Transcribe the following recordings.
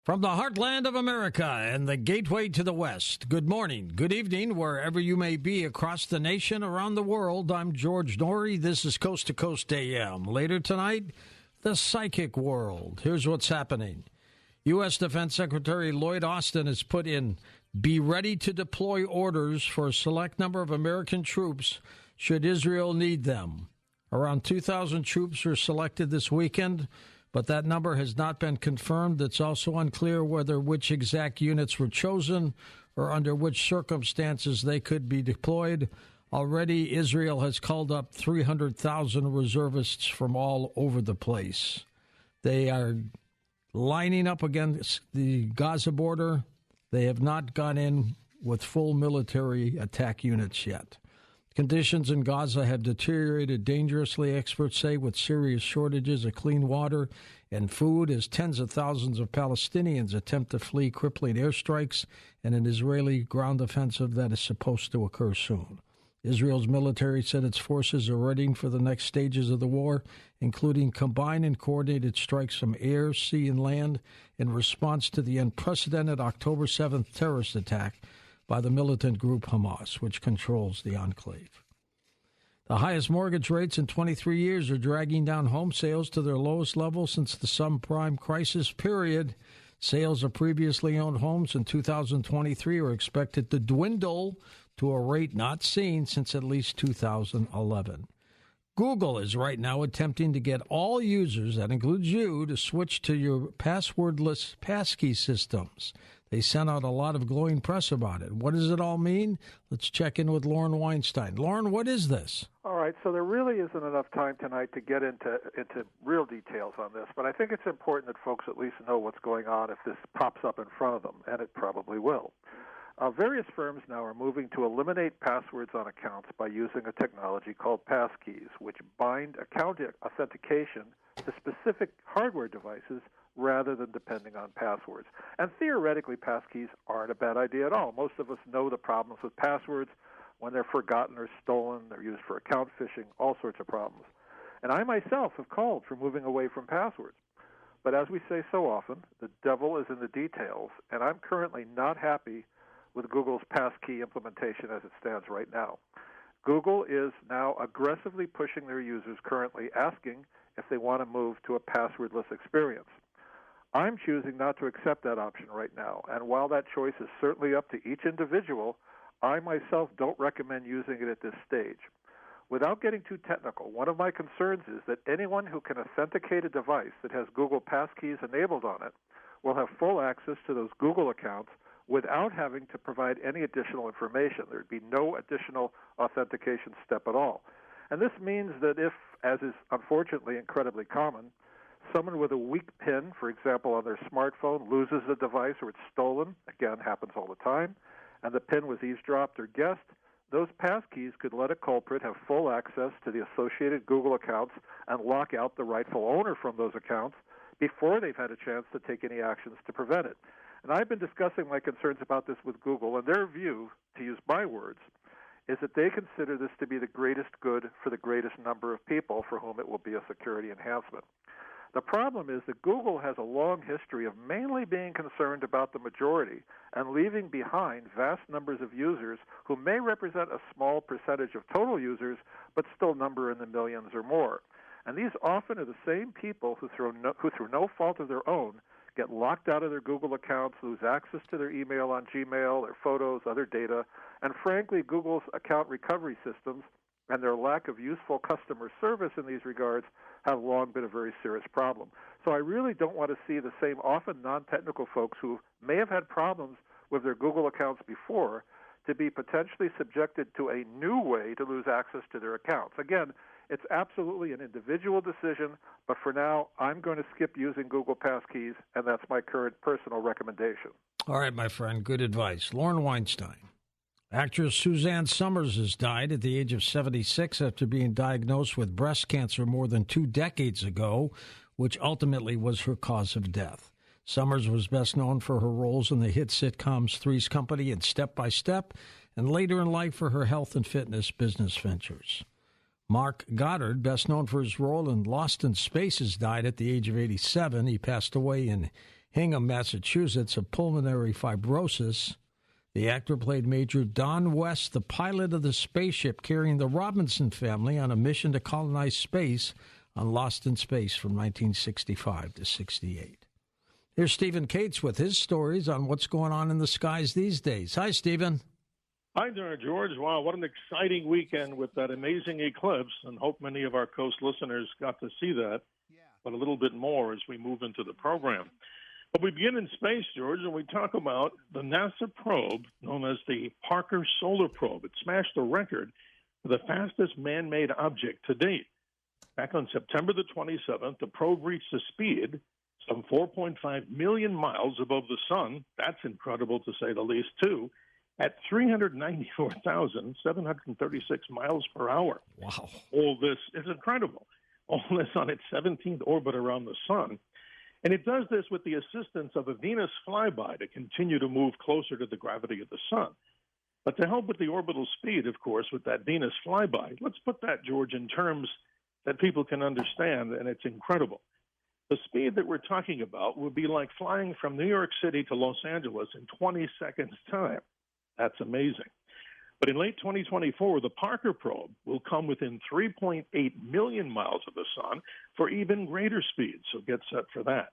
From the heartland of America and the gateway to the West, good morning, good evening, wherever you may be across the nation, around the world. I'm George Norrie. This is Coast to Coast AM. Later tonight, the psychic world. Here's what's happening. U.S. Defense Secretary Lloyd Austin has put in be ready to deploy orders for a select number of American troops should Israel need them. Around 2,000 troops were selected this weekend, but that number has not been confirmed. It's also unclear whether which exact units were chosen or under which circumstances they could be deployed. Already, Israel has called up 300,000 reservists from all over the place. They are lining up against the Gaza border. They have not gone in with full military attack units yet. Conditions in Gaza have deteriorated dangerously, experts say, with serious shortages of clean water and food as tens of thousands of Palestinians attempt to flee crippling airstrikes and an Israeli ground offensive that is supposed to occur soon. Israel's military said its forces are readying for the next stages of the war, including combined and coordinated strikes from air, sea, and land in response to the unprecedented October 7th terrorist attack by the militant group Hamas, which controls the enclave. The highest mortgage rates in 23 years are dragging down home sales to their lowest level since the subprime crisis period. Sales of previously owned homes in 2023 are expected to dwindle to a rate not seen since at least 2011. Google is right now attempting to get all users, that includes you, to switch to your passwordless passkey systems. They sent out a lot of glowing press about it. What does it all mean? Let's check in with Lauren Weinstein. Lauren, what is this? All right, so there really isn't enough time tonight to get into real details on this, but I think it's important that folks at least know what's going on if this pops up in front of them, and it probably will. Various firms now are moving to eliminate passwords on accounts by using a technology called passkeys, which bind account authentication to specific hardware devices rather than depending on passwords. And theoretically, passkeys aren't a bad idea at all. Most of us know the problems with passwords. When they're forgotten or stolen, they're used for account phishing, all sorts of problems. And I myself have called for moving away from passwords. But as we say so often, the devil is in the details, and I'm currently not happy with Google's passkey implementation as it stands right now. Google is now aggressively pushing their users currently, asking if they want to move to a passwordless experience. I'm choosing not to accept that option right now, and while that choice is certainly up to each individual, I myself don't recommend using it at this stage. Without getting too technical, one of my concerns is that anyone who can authenticate a device that has Google Passkeys enabled on it will have full access to those Google accounts without having to provide any additional information. There'd be no additional authentication step at all. And this means that if, as is unfortunately incredibly common, someone with a weak PIN, for example, on their smartphone, loses the device or it's stolen, again, happens all the time, and the PIN was eavesdropped or guessed, those passkeys could let a culprit have full access to the associated Google accounts and lock out the rightful owner from those accounts before they've had a chance to take any actions to prevent it. And I've been discussing my concerns about this with Google, and their view, to use my words, is that they consider this to be the greatest good for the greatest number of people for whom it will be a security enhancement. The problem is that Google has a long history of mainly being concerned about the majority and leaving behind vast numbers of users who may represent a small percentage of total users, but still number in the millions or more. And these often are the same people who, through no fault of their own, get locked out of their Google accounts, lose access to their email on Gmail, their photos, other data, and frankly, Google's account recovery systems and their lack of useful customer service in these regards have long been a very serious problem. So I really don't want to see the same often non-technical folks who may have had problems with their Google accounts before to be potentially subjected to a new way to lose access to their accounts. Again, it's absolutely an individual decision, but for now, I'm going to skip using Google Passkeys, and that's my current personal recommendation. All right, my friend, good advice. Lauren Weinstein. Actress Suzanne Summers has died at the age of 76 after being diagnosed with breast cancer more than 2 decades ago, which ultimately was her cause of death. Summers was best known for her roles in the hit sitcoms Three's Company and Step by Step, and later in life for her health and fitness business ventures. Mark Goddard, best known for his role in Lost in Space, has died at the age of 87. He passed away in Hingham, Massachusetts, of pulmonary fibrosis. The actor played Major Don West, the pilot of the spaceship carrying the Robinson family on a mission to colonize space on Lost in Space from 1965 to 68. Here's Stephen Cates with his stories on what's going on in the skies these days. Hi, Stephen. Hi there, George. Wow, what an exciting weekend with that amazing eclipse, and hope many of our coast listeners got to see that, but a little bit more as we move into the program. But we begin in space, George, and we talk about the NASA probe known as the Parker Solar Probe. It smashed a record for the fastest man-made object to date. Back on September the 27th, the probe reached a speed some 4.5 million miles above the sun. That's incredible to say the least, too, at 394,736 miles per hour. Wow. All this is incredible. All this on its 17th orbit around the sun. And it does this with the assistance of a Venus flyby to continue to move closer to the gravity of the sun. But to help with the orbital speed, of course, with that Venus flyby, let's put that, George, in terms that people can understand, and it's incredible. The speed that we're talking about would be like flying from New York City to Los Angeles in 20 seconds' time. That's amazing. But in late 2024, the Parker probe will come within 3.8 million miles of the sun for even greater speeds, so get set for that.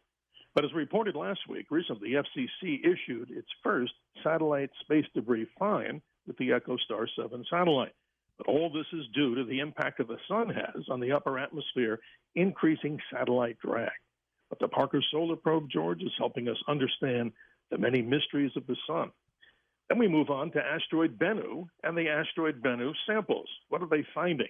But as reported last week, recently, the FCC issued its first satellite space debris fine with the EchoStar 7 satellite. But all this is due to the impact that the sun has on the upper atmosphere, increasing satellite drag. But the Parker Solar Probe, George, is helping us understand the many mysteries of the sun. Then we move on to asteroid Bennu and the asteroid Bennu samples. What are they finding?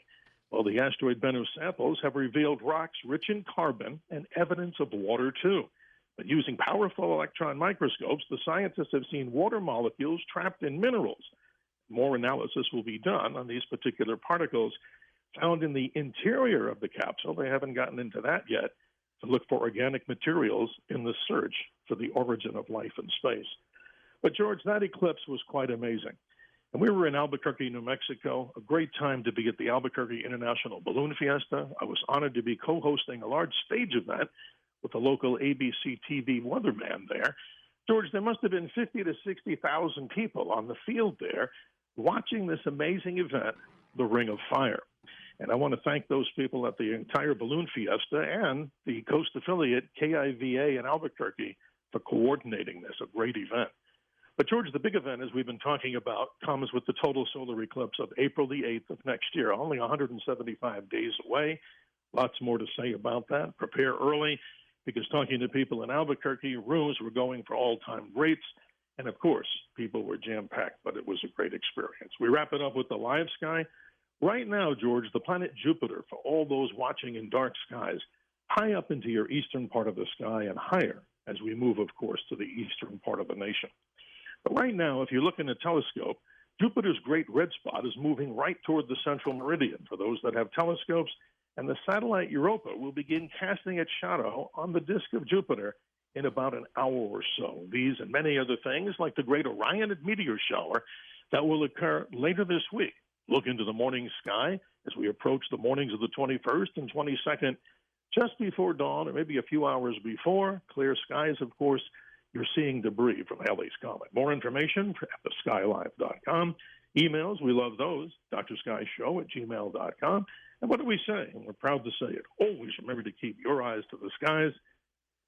Well, the asteroid Bennu samples have revealed rocks rich in carbon and evidence of water, too. But using powerful electron microscopes, the scientists have seen water molecules trapped in minerals. More analysis will be done on these particular particles found in the interior of the capsule. They haven't gotten into that yet, to look for organic materials in the search for the origin of life in space. But, George, that eclipse was quite amazing. And we were in Albuquerque, New Mexico, a great time to be at the Albuquerque International Balloon Fiesta. I was honored to be co-hosting a large stage event with the local ABC TV weatherman there. George, there must have been 50 to 60,000 people on the field there watching this amazing event, the Ring of Fire. And I want to thank those people at the entire Balloon Fiesta and the Coast affiliate KIVA in Albuquerque for coordinating this, a great event. But, George, the big event, as we've been talking about, comes with the total solar eclipse of April the 8th of next year, only 175 days away. Lots more to say about that. Prepare early, because talking to people in Albuquerque, rooms were going for all-time rates. And, of course, people were jam-packed, but it was a great experience. We wrap it up with the live sky. Right now, George, the planet Jupiter, for all those watching in dark skies, high up into your eastern part of the sky and higher as we move, of course, to the eastern part of the nation. But right now, if you look in a telescope, Jupiter's great red spot is moving right toward the central meridian for those that have telescopes, and the satellite Europa will begin casting its shadow on the disk of Jupiter in about an hour or so. These and many other things, like the great Orion meteor shower that will occur later this week. Look into the morning sky as we approach the mornings of the 21st and 22nd, just before dawn or maybe a few hours before. Clear skies, of course. You're seeing debris from Halley's Comet. More information at theskylive.com. Emails, we love those, drsskyshow@gmail.com. And what do we say? And we're proud to say it. Always remember to keep your eyes to the skies.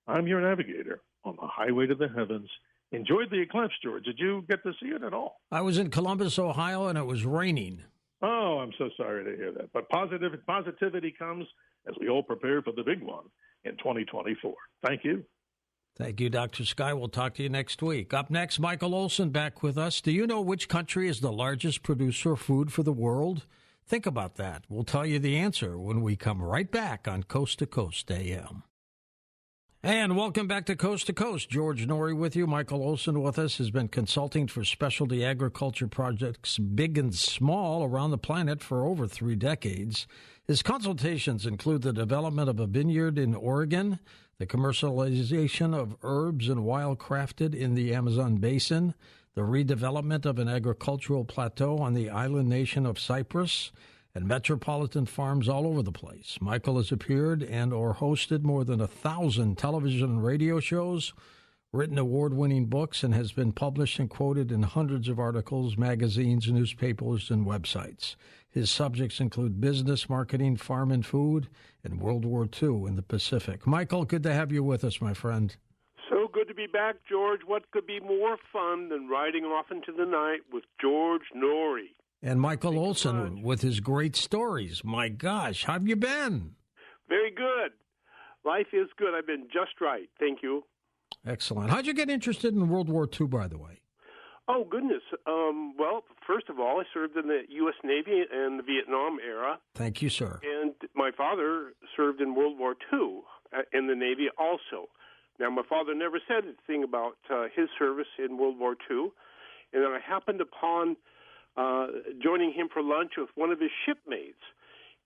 I'm your navigator on the highway to the heavens. Enjoyed the eclipse, George. Did you get to see it at all? I was in Columbus, Ohio, and it was raining. Oh, I'm so sorry to hear that. But positivity comes as we all prepare for the big one in 2024. Thank you. Thank you, Dr. Sky. We'll talk to you next week. Up next, Michael Olson back with us. Do you know which country is the largest producer of food for the world? Think about that. We'll tell you the answer when we come right back on Coast to Coast AM. And welcome back to Coast. George Norrie with you. Michael Olson with us has been consulting for specialty agriculture projects big and small around the planet for over 3 decades. His consultations include the development of a vineyard in Oregon, the commercialization of herbs and wildcrafted in the Amazon basin, the redevelopment of an agricultural plateau on the island nation of Cyprus, and metropolitan farms all over the place. Michael has appeared and or hosted more than 1,000 television and radio shows, written award-winning books, and has been published and quoted in hundreds of articles, magazines, newspapers, and websites. His subjects include business, marketing, farm and food, and World War II in the Pacific. Michael, good to have you with us, my friend. So good to be back, George. What could be more fun than riding off into the night with George Norrie? And Michael Olson with his great stories. My gosh, how have you been? Very good. Life is good. I've been just right. Thank you. Excellent. How'd you get interested in World War II, by the way? Oh, goodness. Well, first of all, I served in the U.S. Navy in the Vietnam era. Thank you, sir. And my father served in World War II in the Navy also. Now, my father never said anything about his service in World War II. And then I happened upon joining him for lunch with one of his shipmates.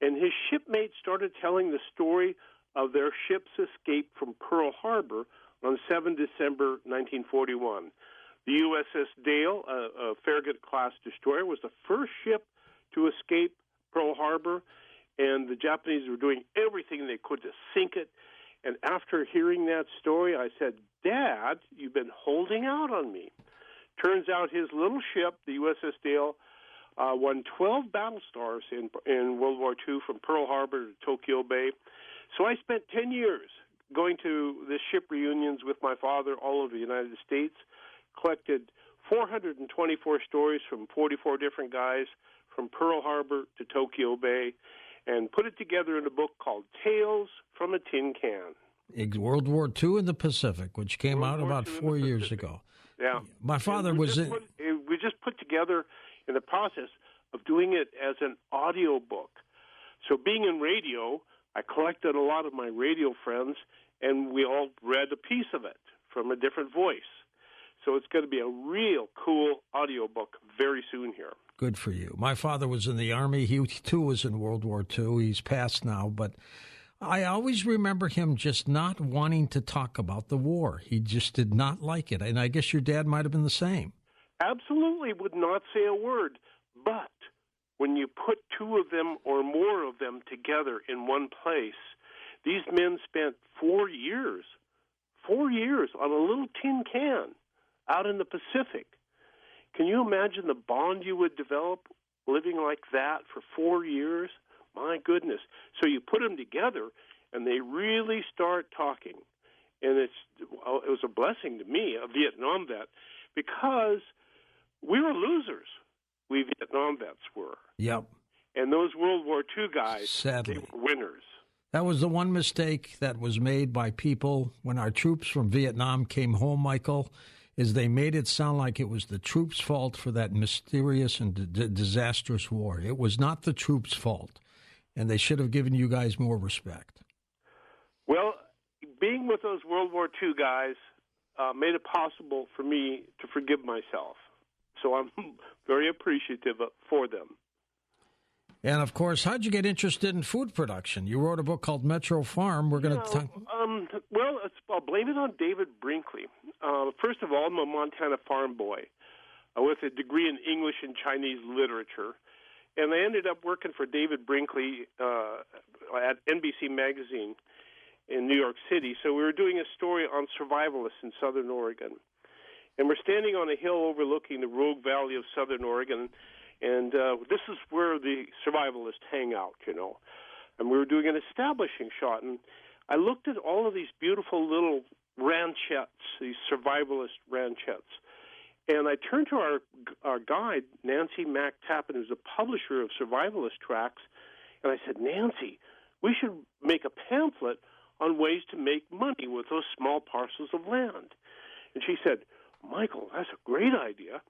And his shipmate started telling the story of their ship's escape from Pearl Harbor on 7 December 1941. The USS Dale, a Farragut-class destroyer, was the first ship to escape Pearl Harbor, and the Japanese were doing everything they could to sink it. And after hearing that story, I said, Dad, you've been holding out on me. Turns out his little ship, the USS Dale, won 12 battle stars in World War II from Pearl Harbor to Tokyo Bay. So I spent 10 years going to the ship reunions with my father all over the United States, collected 424 stories from 44 different guys from Pearl Harbor to Tokyo Bay, and put it together in a book called Tales from a Tin Can. World War II in the Pacific, which came out about 4 years ago. Yeah. My father was in... We just put together in the process of doing it as an audio book. So being in radio, I collected a lot of my radio friends, and we all read a piece of it from a different voice. So it's going to be a real cool audio book very soon here. Good for you. My father was in the Army. He, too, was in World War II. He's passed now, but I always remember him just not wanting to talk about the war. He just did not like it, and I guess your dad might have been the same. Absolutely would not say a word, but when you put two of them or more of them together in one place, these men spent 4 years on a little tin can out in the Pacific. Can you imagine the bond you would develop living like that for 4 years? My goodness. So you put them together, and they really start talking. And it was a blessing to me, a Vietnam vet, because we were losers. We Vietnam vets were. Yep. And those World War II guys, sadly, they were winners. That was the one mistake that was made by people when our troops from Vietnam came home, Michael, is they made it sound like it was the troops' fault for that mysterious and disastrous war. It was not the troops' fault, and they should have given you guys more respect. Well, being with those World War II guys made it possible for me to forgive myself. So I'm very appreciative for them. And, of course, how'd you get interested in food production? You wrote a book called Metro Farm. We're going to talk. Well, I'll blame it on David Brinkley. First of all, I'm a Montana farm boy with a degree in English and Chinese literature. And I ended up working for David Brinkley at NBC Magazine in New York City. So we were doing a story on survivalists in Southern Oregon. And we're standing on a hill overlooking the Rogue Valley of Southern Oregon. And this is where the survivalists hang out, you know. And we were doing an establishing shot. And I looked at all of these beautiful little ranchettes, these survivalist ranchettes. And I turned to our guide, Nancy Mack Tappan, who's a publisher of survivalist tracts. And I said, Nancy, we should make a pamphlet on ways to make money with those small parcels of land. And she said, Michael, that's a great idea.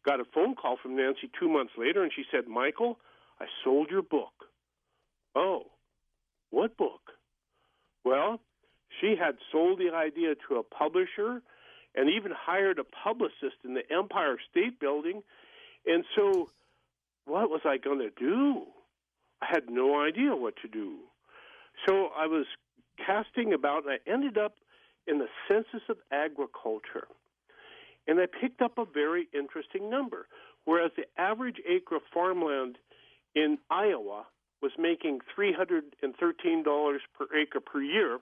Got a phone call from Nancy 2 months later, and she said, Michael, I sold your book. Oh, what book? Well, she had sold the idea to a publisher and even hired a publicist in the Empire State Building. And so what was I going to do? I had no idea what to do. So I was casting about, and I ended up in the Census of Agriculture. And I picked up a very interesting number. Whereas the average acre of farmland in Iowa was making $313 per acre per year,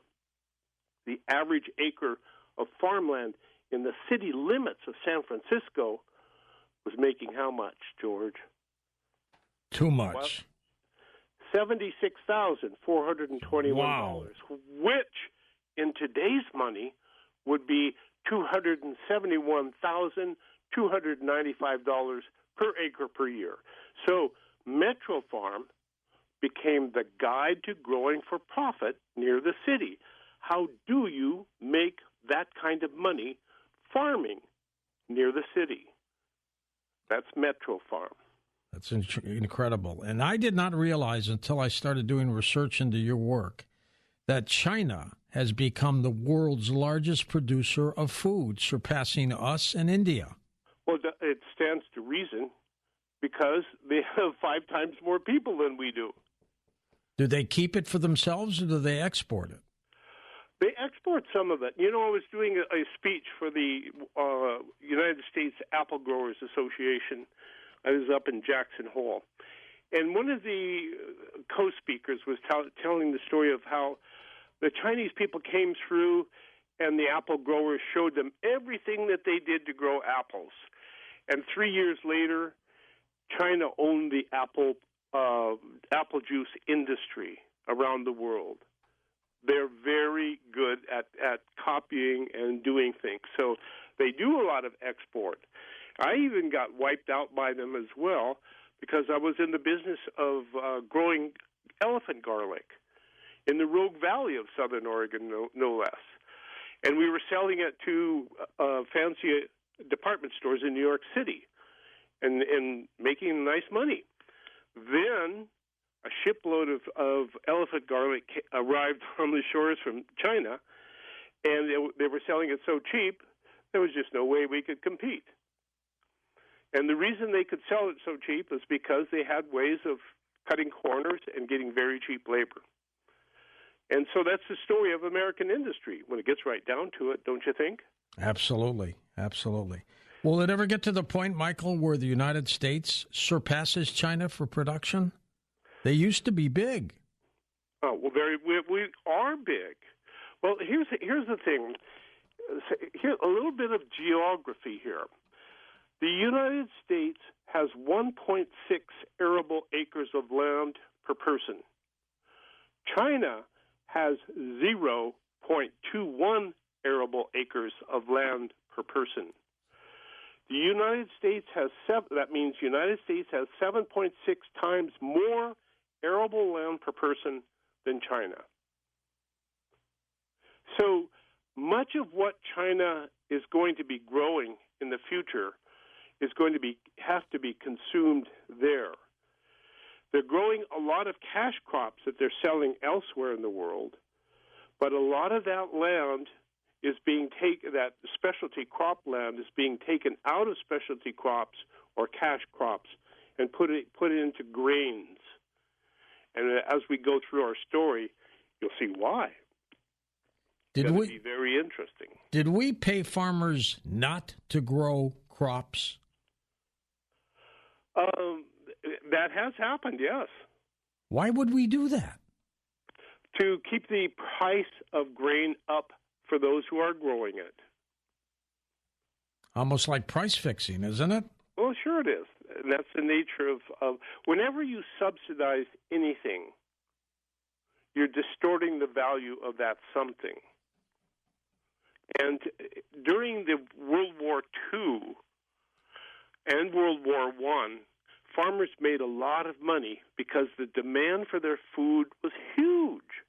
the average acre of farmland in the city limits of San Francisco was making how much, George? Too much. $76,421, Wow. which in today's money would be $271,295 per acre per year. So Metro Farm became the guide to growing for profit near the city. How do you make that kind of money farming near the city? That's Metro Farm. That's incredible. And I did not realize until I started doing research into your work that China has become the world's largest producer of food, surpassing us and India. Well, it stands to reason because they have 5 times more people than we do. Do they keep it for themselves or do they export it? They export some of it. You know, I was doing a speech for the United States Apple Growers Association. I was up in Jackson Hole. And one of the co-speakers was telling the story of how the Chinese people came through and the apple growers showed them everything that they did to grow apples. And 3 years later, China owned the apple juice industry around the world. They're very good at copying and doing things. So they do a lot of export. I even got wiped out by them as well because I was in the business of growing elephant garlic in the Rogue Valley of Southern Oregon, no less. And we were selling it to fancy department stores in New York City and making nice money. Then a shipload of elephant garlic arrived on the shores from China, and they were selling it so cheap, there was just no way we could compete. And the reason they could sell it so cheap is because they had ways of cutting corners and getting very cheap labor. And so that's the story of American industry when it gets right down to it, don't you think? Absolutely. Absolutely. Will it ever get to the point, Michael, where the United States surpasses China for production? They used to be big. Oh, well, we are big. Well, here's the thing. Here, a little bit of geography here. The United States has 1.6 arable acres of land per person. China has 0.21 arable acres of land per person. The United States has that means United States has 7.6 times more arable land per person than China. So much of what China is going to be growing in the future is going to have to be consumed there. They're growing a lot of cash crops that they're selling elsewhere in the world, but a lot of that land is being taken, that specialty crop land is being taken out of specialty crops or cash crops and put it into grains. And as we go through our story, you'll see why. It's going to be very interesting. Did we pay farmers not to grow crops? That has happened, yes. Why would we do that? To keep the price of grain up for those who are growing it. Almost like price fixing, isn't it? Well, sure it is. And that's the nature of whenever you subsidize anything, you're distorting the value of that something. And during the World War II and World War I, farmers made a lot of money because the demand for their food was huge.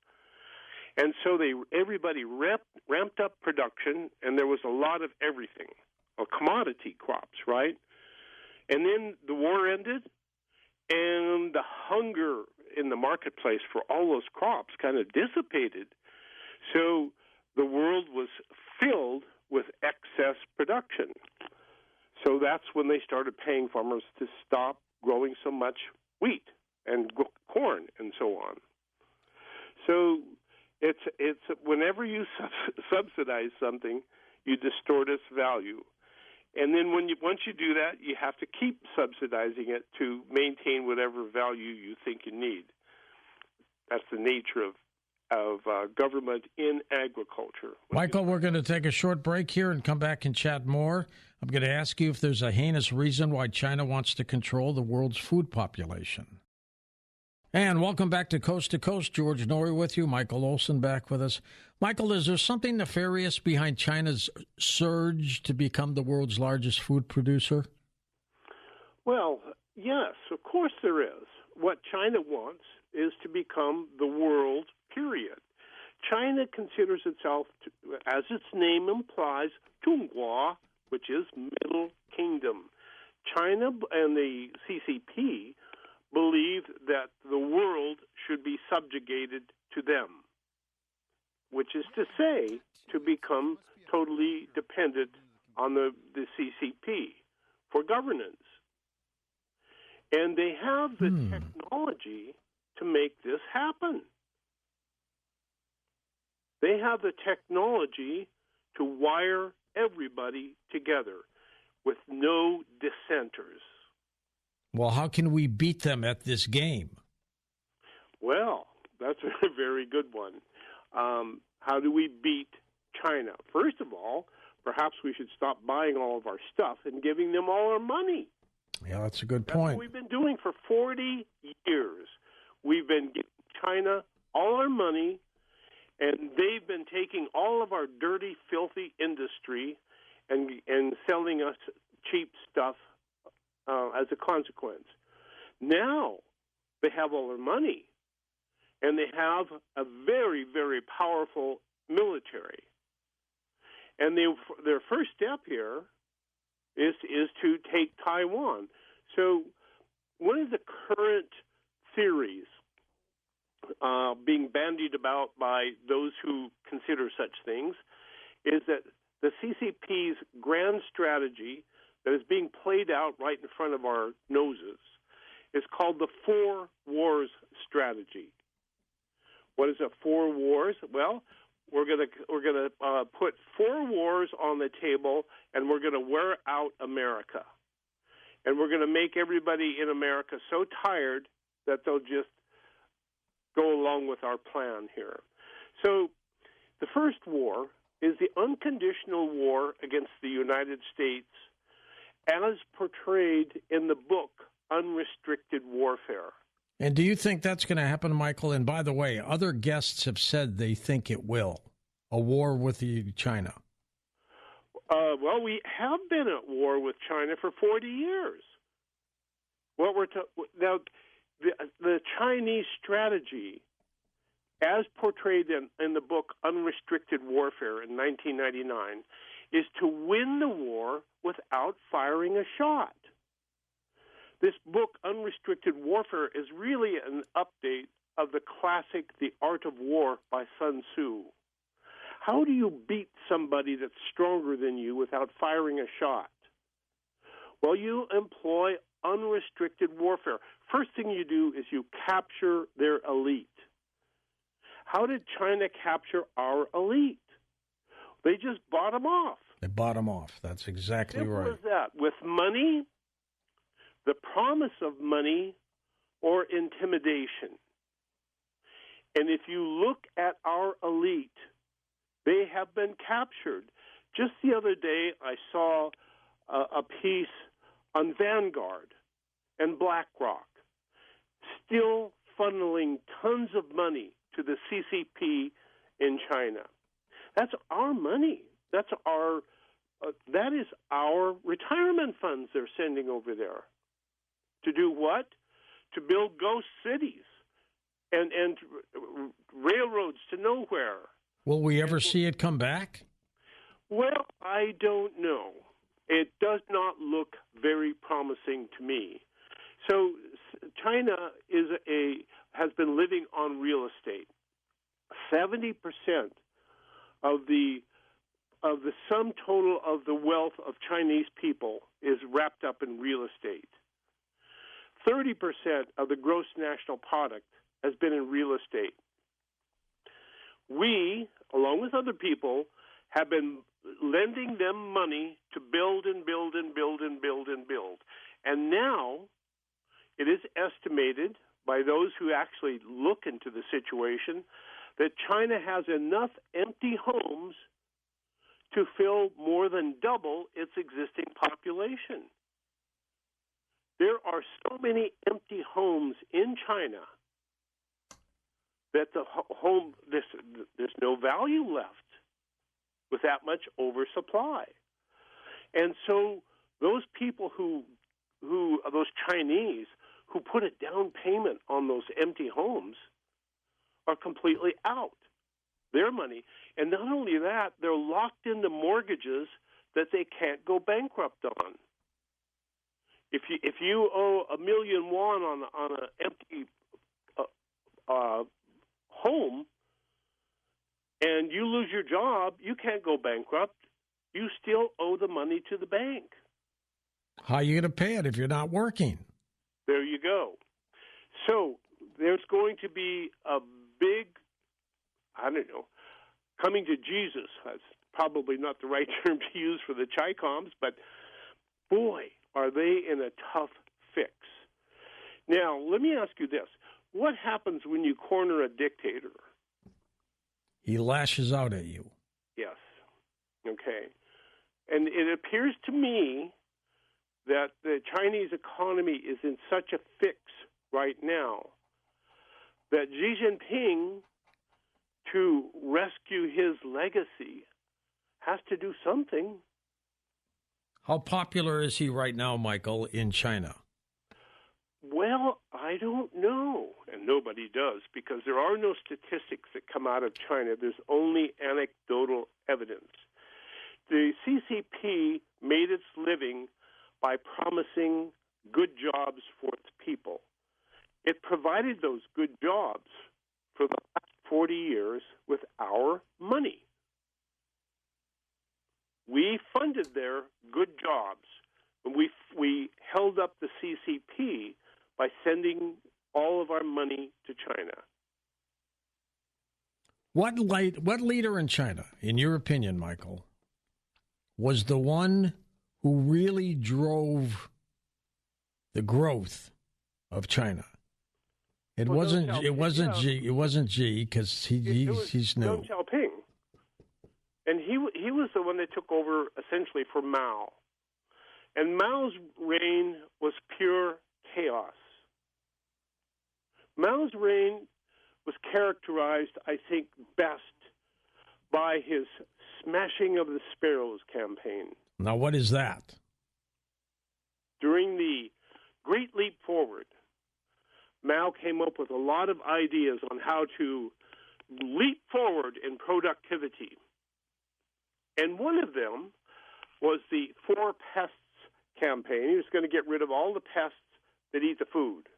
And so everybody ramped up production, and there was a lot of everything, or commodity crops, right? And then the war ended, and the hunger in the marketplace for all those crops kind of dissipated. So the world was filled with excess production. So that's when they started paying farmers to stop growing so much wheat and corn and so on. So it's whenever you subsidize something, you distort its value. And then once you do that, you have to keep subsidizing it to maintain whatever value you think you need. That's the nature of government in agriculture. Michael, we're going to take a short break here and come back and chat more. I'm going to ask you if there's a heinous reason why China wants to control the world's food population. And welcome back to Coast. George Norrie with you. Michael Olson back with us. Michael, is there something nefarious behind China's surge to become the world's largest food producer? Well, yes, of course there is. What China wants is to become the world, period. China considers itself, as its name implies, Zhonghua, which is Middle Kingdom. China and the CCP believe that the world should be subjugated to them, which is to say, to become totally dependent on the CCP for governance. And they have the technology to make this happen. They have the technology to wire everybody together with no dissenters. Well, how can we beat them at this game? Well, that's a very good one. How do we beat China? First of all, perhaps we should stop buying all of our stuff and giving them all our money. Yeah, that's a good That's point. what we've been doing for 40 years. We've been giving China all our money, and they've been taking all of our dirty, filthy industry and selling us cheap stuff as a consequence. Now they have all their money, and they have a very, very powerful military. And their first step here is to take Taiwan. So one of the current theories being bandied about by those who consider such things is that the CCP's grand strategy that is being played out right in front of our noses is called the Four Wars strategy. What is a four wars? Well, we're gonna put four wars on the table, and we're gonna wear out America, and we're gonna make everybody in America so tired that they'll just go along with our plan here. So, the first war is the unconditional war against the United States, as portrayed in the book Unrestricted Warfare. And do you think that's going to happen, Michael? And by the way, other guests have said they think it will. A war with China. Well, we have been at war with China for 40 years. Now, the Chinese strategy, as portrayed in the book Unrestricted Warfare in 1999, is to win the war without firing a shot. This book, Unrestricted Warfare, is really an update of the classic The Art of War by Sun Tzu. How do you beat somebody that's stronger than you without firing a shot? Well, you employ unrestricted warfare. First thing you do is you capture their elite. How did China capture our elite? They just bought them off. They bought them off. That's exactly right. Simple as that. With money, the promise of money, or intimidation. And if you look at our elite, they have been captured. Just the other day, I saw a piece on Vanguard and BlackRock still funneling tons of money to the CCP in China. That's our money. That is our retirement funds they're sending over there. To do what? To build ghost cities and railroads to nowhere. Will we ever see it come back? Well, I don't know. It does not look very promising to me. So China has been living on real estate. 70% of the sum total of the wealth of Chinese people is wrapped up in real estate. 30% of the gross national product has been in real estate. We, along with other people, have been lending them money to build and build and build and build and build. And now it is estimated by those who actually look into the situation that China has enough empty homes to fill more than double its existing population. There are so many empty homes in China that there's no value left with that much oversupply. And so those people those Chinese who put a down payment on those empty homes are completely out. Their money. And not only that, they're locked into mortgages that they can't go bankrupt on. If you owe 1 million won on an empty home and you lose your job, you can't go bankrupt. You still owe the money to the bank. How are you going to pay it if you're not working? There you go. So there's going to be a big, coming to Jesus. That's probably not the right term to use for the Chi-Coms, but boy, are they in a tough fix. Now, let me ask you this. What happens when you corner a dictator? He lashes out at you. Yes. Okay. And it appears to me that the Chinese economy is in such a fix right now that Xi Jinping, to rescue his legacy, has to do something. How popular is he right now, Michael, in China? Well, I don't know, and nobody does, because there are no statistics that come out of China. There's only anecdotal evidence. The CCP made its living by promising good jobs for its people. It provided those good jobs for the last 40 years with our money. We funded their good jobs. We held up the CCP by sending all of our money to China. What leader in China, in your opinion, Michael, was the one who really drove the growth of China? It wasn't Xi because he's new. Deng Xiaoping, and he was the one that took over essentially for Mao, and Mao's reign was pure chaos. Mao's reign was characterized, I think, best by his smashing of the sparrows campaign. Now, what is that? During the Great Leap Forward, Mao came up with a lot of ideas on how to leap forward in productivity. And one of them was the 4 pests campaign. He was going to get rid of all the pests that eat the food,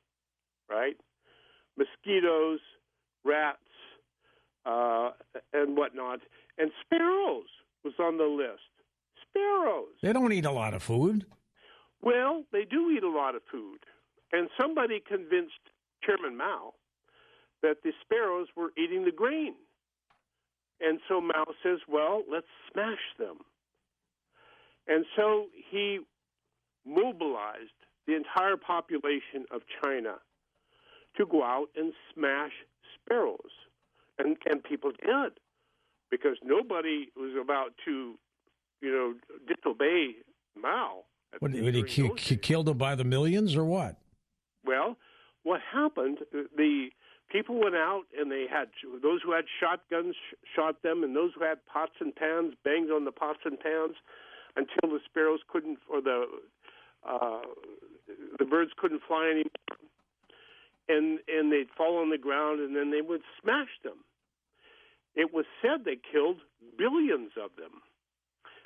right? Mosquitoes, rats, and whatnot. And sparrows was on the list. Sparrows. They don't eat a lot of food. Well, they do eat a lot of food. And somebody convinced Chairman Mao that the sparrows were eating the grain. And so Mao says, well, let's smash them. And so he mobilized the entire population of China to go out and smash sparrows. And people did, because nobody was about to, disobey Mao. What, he killed them by the millions or what? Well, what happened, the people went out and they had, those who had shotguns shot them, and those who had pots and pans banged on the pots and pans until the sparrows couldn't, or the birds couldn't fly anymore. And they'd fall on the ground, and then they would smash them. It was said they killed billions of them.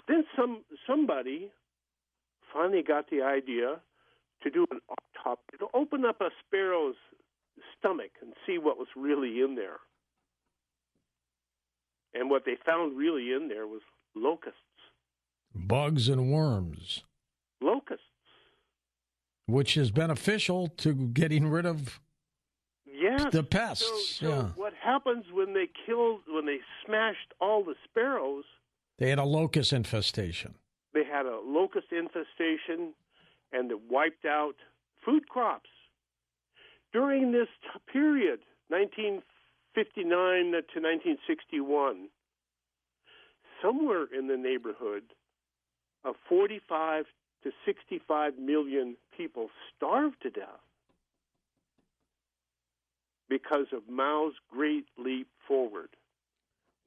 Then somebody finally got the idea to do an autopsy, to open up a sparrow's stomach and see what was really in there. And what they found really in there was locusts. Bugs and worms. Locusts. Which is beneficial to getting rid of the pests. So what happens when they smashed all the sparrows? They had a locust infestation. They had a locust infestation, and it wiped out food crops. During this period, 1940 1959 to 1961, somewhere in the neighborhood of 45 to 65 million people starved to death because of Mao's great leap forward.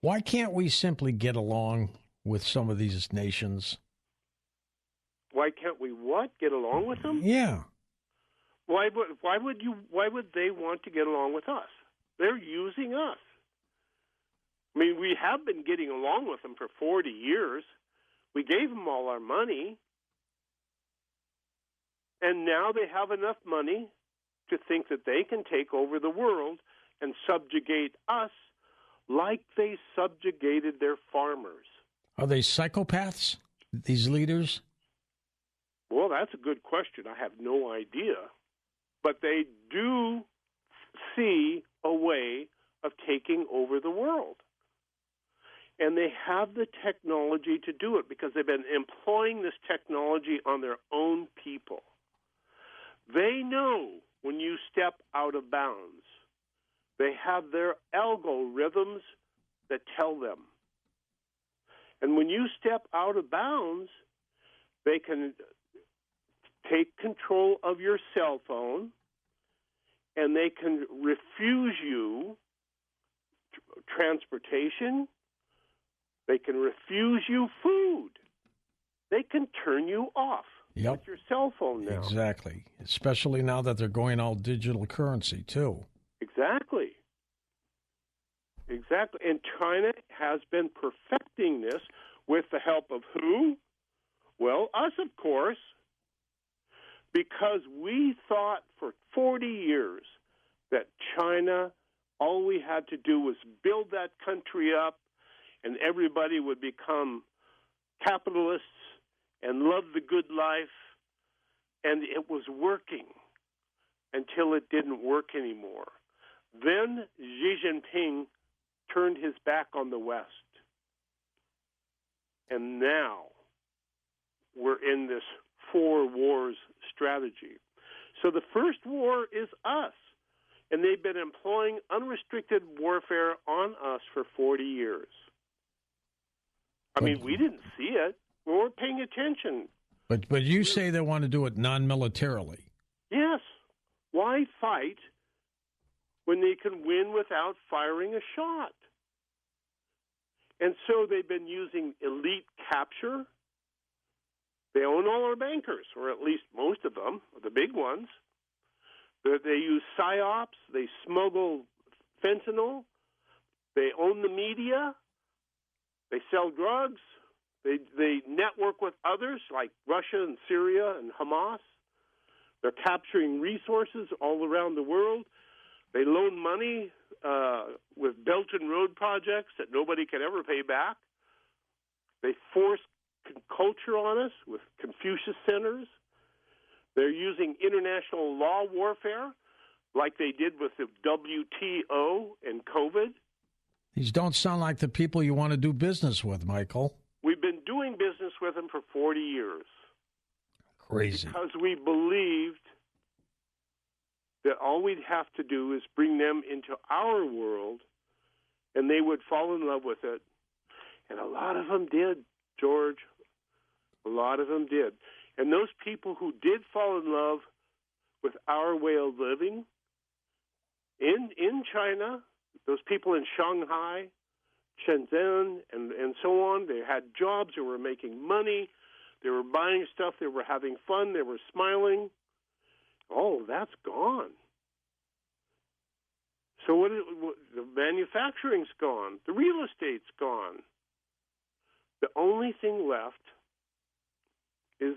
Why can't we simply get along with some of these nations? Why can't we what? Get along with them? Yeah. Why would they want to get along with us? They're using us. I mean, we have been getting along with them for 40 years. We gave them all our money. And now they have enough money to think that they can take over the world and subjugate us like they subjugated their farmers. Are they psychopaths, these leaders? Well, that's a good question. I have no idea. But they do see a way of taking over the world. And they have the technology to do it because they've been employing this technology on their own people. They know when you step out of bounds. They have their algorithms that tell them. And when you step out of bounds, they can take control of your cell phone, and they can refuse you transportation. They can refuse you food. They can turn you off with your cell phone now. Exactly, especially now that they're going all digital currency, too. Exactly. And China has been perfecting this with the help of who? Well, us, of course, because we thought for 40 years that China, all we had to do was build that country up and everybody would become capitalists and love the good life, and it was working until it didn't work anymore. Then Xi Jinping turned his back on the West. And now we're in this four wars strategy. So the first war is us, and they've been employing unrestricted warfare on us for 40 years. I mean, we didn't see it. We weren't paying attention. But you say they want to do it non-militarily. Yes. Why fight when they can win without firing a shot? And so they've been using elite capture. They own all our bankers, or at least most of them, the big ones. They use psyops. They smuggle fentanyl. They own the media. They sell drugs. They network with others like Russia and Syria and Hamas. They're capturing resources all around the world. They loan money with Belt and Road projects that nobody can ever pay back. They force culture on us with Confucius centers. They're using international law warfare like they did with the WTO and COVID. These don't sound like the people you want to do business with, Michael. We've been doing business with them for 40 years. Crazy. Because we believed that all we'd have to do is bring them into our world, and they would fall in love with it. And a lot of them did, George. A lot of them did. And those people who did fall in love with our way of living in China, those people in Shanghai, Shenzhen, and so on, they had jobs, they were making money, they were buying stuff, they were having fun, they were smiling. Oh, that's gone. So the manufacturing's gone. The real estate's gone. The only thing left is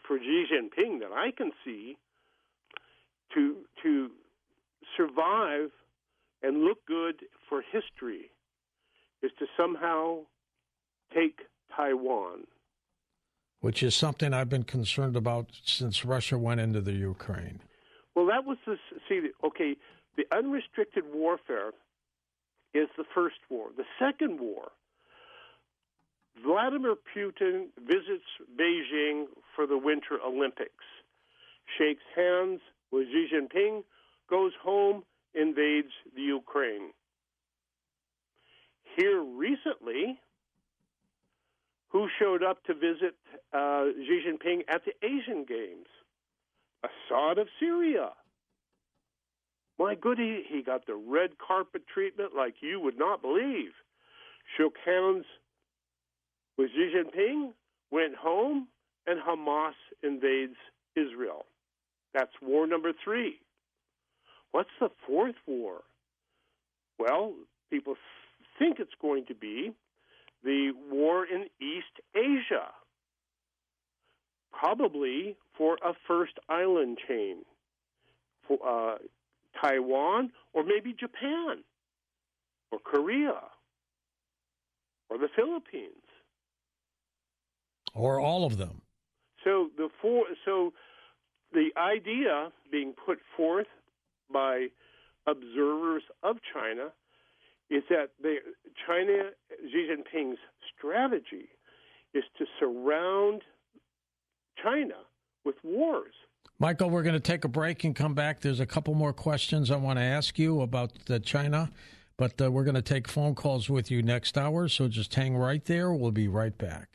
for Xi Jinping that I can see to survive and look good for history is to somehow take Taiwan. Which is something I've been concerned about since Russia went into the Ukraine. Well, that was the unrestricted warfare is the first war. The second war, Vladimir Putin visits Beijing for the Winter Olympics, shakes hands with Xi Jinping, goes home, invades the Ukraine. here recently, who showed up to visit Xi Jinping at the Asian Games? Assad of Syria. My goody, he got the red carpet treatment like you would not believe. Shook hands with Xi Jinping, went home, and Hamas invades Israel. That's war number 3. What's the 4th war? Well, people think it's going to be the war in East Asia, probably for a first island chain, for Taiwan, or maybe Japan, or Korea, or the Philippines, or all of them. So the idea being put forth by observers of China is that China, Xi Jinping's strategy is to surround China with wars. Michael, we're going to take a break and come back. There's a couple more questions I want to ask you about China, but we're going to take phone calls with you next hour, so just hang right there. We'll be right back.